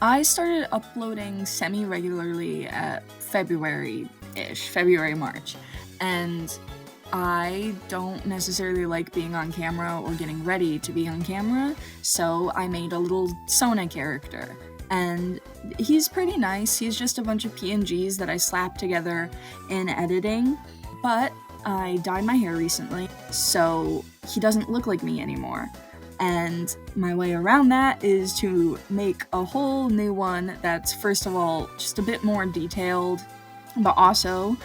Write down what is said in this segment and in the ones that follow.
I started uploading semi-regularly at February-ish, February, March, and I don't necessarily like being on camera or getting ready to be on camera, so I made a little Sona character. And he's pretty nice, he's just a bunch of PNGs that I slapped together in editing, but I dyed my hair recently, so he doesn't look like me anymore. And my way around that is to make a whole new one that's, first of all, just a bit more detailed, but also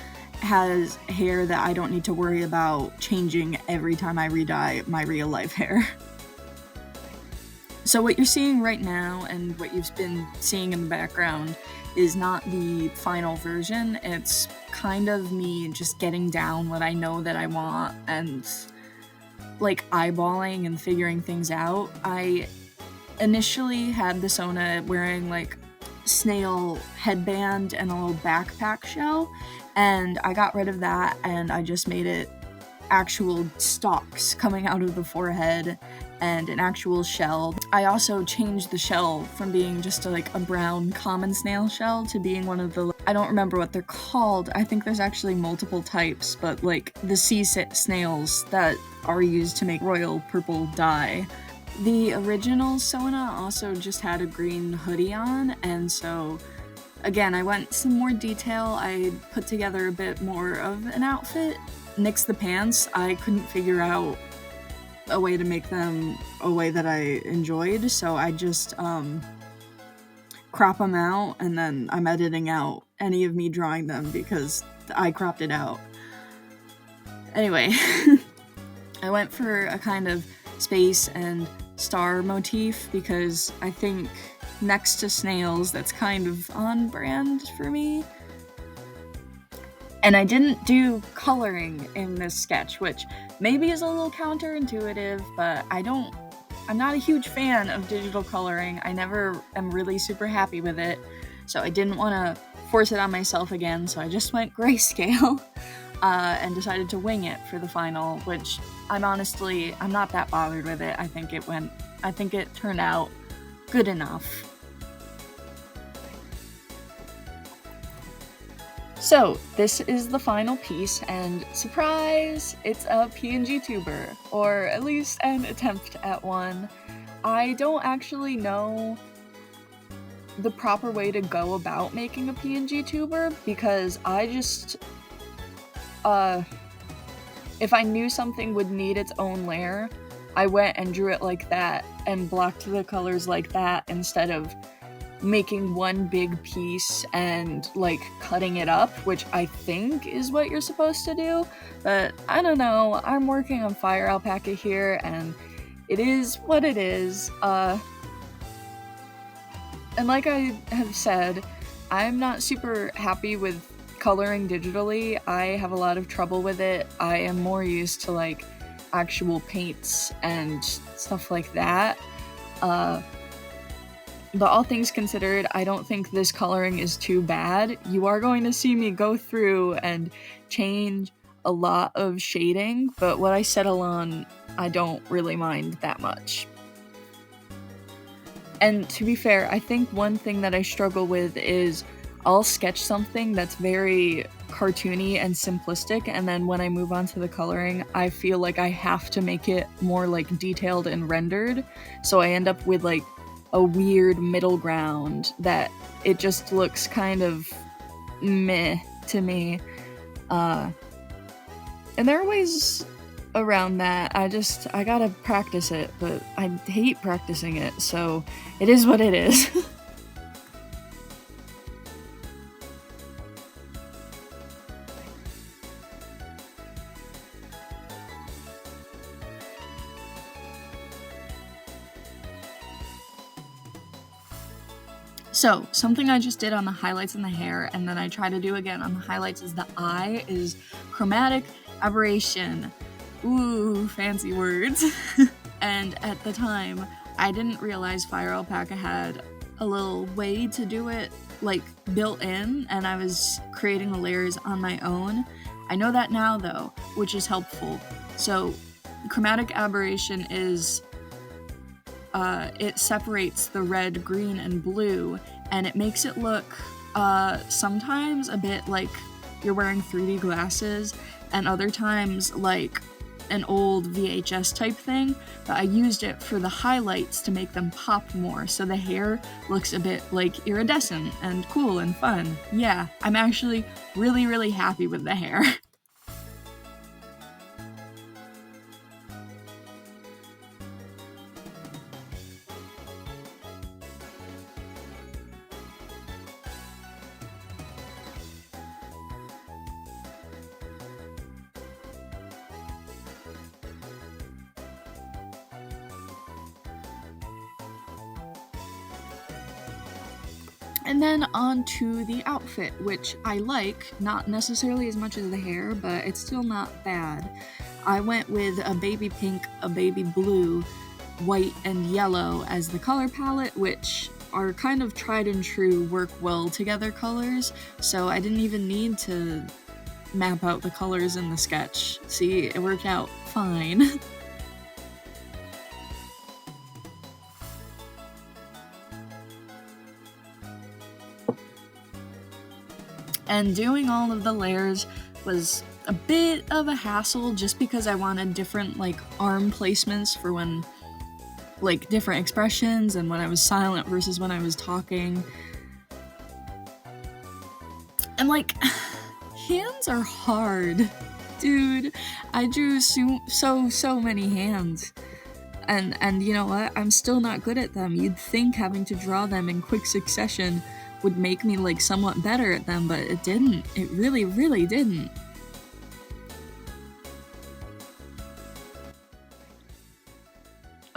has hair that I don't need to worry about changing every time I re-dye my real life hair. So what you're seeing right now and what you've been seeing in the background is not the final version. It's kind of me just getting down what I know that I want and like eyeballing and figuring things out. I initially had the Sona wearing like snail headband and a little backpack shell, and I got rid of that and I just made it actual stalks coming out of the forehead and an actual shell. I also changed the shell from being just a brown common snail shell to being one of the, I don't remember what they're called, I think there's actually multiple types, but like the sea snails that are used to make royal purple dye. The original Sona also just had a green hoodie on, and so again, I went some more detail. I put together a bit more of an outfit. Nix the pants, I couldn't figure out a way to make them a way that I enjoyed, so I just crop them out, and then I'm editing out any of me drawing them because I cropped it out. Anyway, I went for a kind of space and star motif because I think next to snails, that's kind of on brand for me. And I didn't do coloring in this sketch, which maybe is a little counterintuitive, but I'm not a huge fan of digital coloring. I never am really super happy with it, so I didn't want to force it on myself again, so I just went grayscale and decided to wing it for the final, which I'm not that bothered with it. I think it turned out good enough. So, this is the final piece, and surprise! It's a PNG tuber, or at least an attempt at one. I don't actually know the proper way to go about making a PNG tuber, because I just, if I knew something would need its own layer, I went and drew it like that, and blocked the colors like that, instead of making one big piece and like cutting it up, which I think is what you're supposed to do, but I don't know. I'm working on Fire Alpaca here, and it is what it is. And like I have said, I'm not super happy with coloring digitally. I have a lot of trouble with it. I am more used to like actual paints and stuff like that. But all things considered, I don't think this coloring is too bad. You are going to see me go through and change a lot of shading, but what I settle on, I don't really mind that much. And to be fair, I think one thing that I struggle with is I'll sketch something that's very cartoony and simplistic, and then when I move on to the coloring, I feel like I have to make it more like detailed and rendered, so I end up with like a weird middle ground that it just looks kind of meh to me. And there are ways around that. I gotta practice it, but I hate practicing it, so it is what it is. So, something I just did on the highlights and the hair, and then I try to do again on the highlights is the eye, is chromatic aberration. Ooh, fancy words. And at the time, I didn't realize Fire Alpaca had a little way to do it, like, built in, and I was creating the layers on my own. I know that now, though, which is helpful. So, chromatic aberration is it separates the red, green, and blue, and it makes it look sometimes a bit like you're wearing 3D glasses, and other times like an old VHS type thing, but I used it for the highlights to make them pop more, so the hair looks a bit like iridescent and cool and fun. Yeah, I'm actually really, really happy with the hair. And then on to the outfit, which I like, not necessarily as much as the hair, but it's still not bad. I went with a baby pink, a baby blue, white, and yellow as the color palette, which are kind of tried and true work well together colors, so I didn't even need to map out the colors in the sketch. See, it worked out fine. And doing all of the layers was a bit of a hassle just because I wanted different like arm placements for when like different expressions and when I was silent versus when I was talking. And like hands are hard. Dude, I drew so many hands. And you know what? I'm still not good at them. You'd think having to draw them in quick succession would make me like somewhat better at them, but it didn't. It really, really didn't.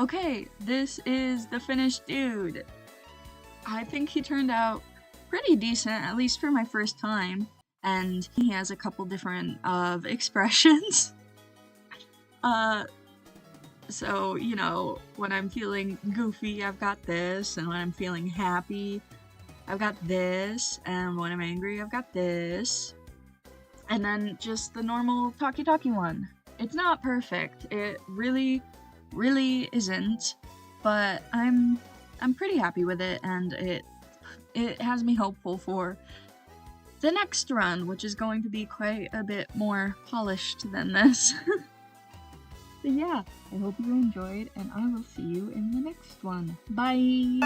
Okay, this is the finished dude. I think he turned out pretty decent, at least for my first time, and he has a couple different expressions. So, you know, when I'm feeling goofy, I've got this, and when I'm feeling happy, I've got this, and when I'm angry, I've got this. And then just the normal talkie one. It's not perfect. It really, really isn't, but I'm pretty happy with it, and it has me hopeful for the next run, which is going to be quite a bit more polished than this. So yeah, I hope you enjoyed, and I will see you in the next one. Bye!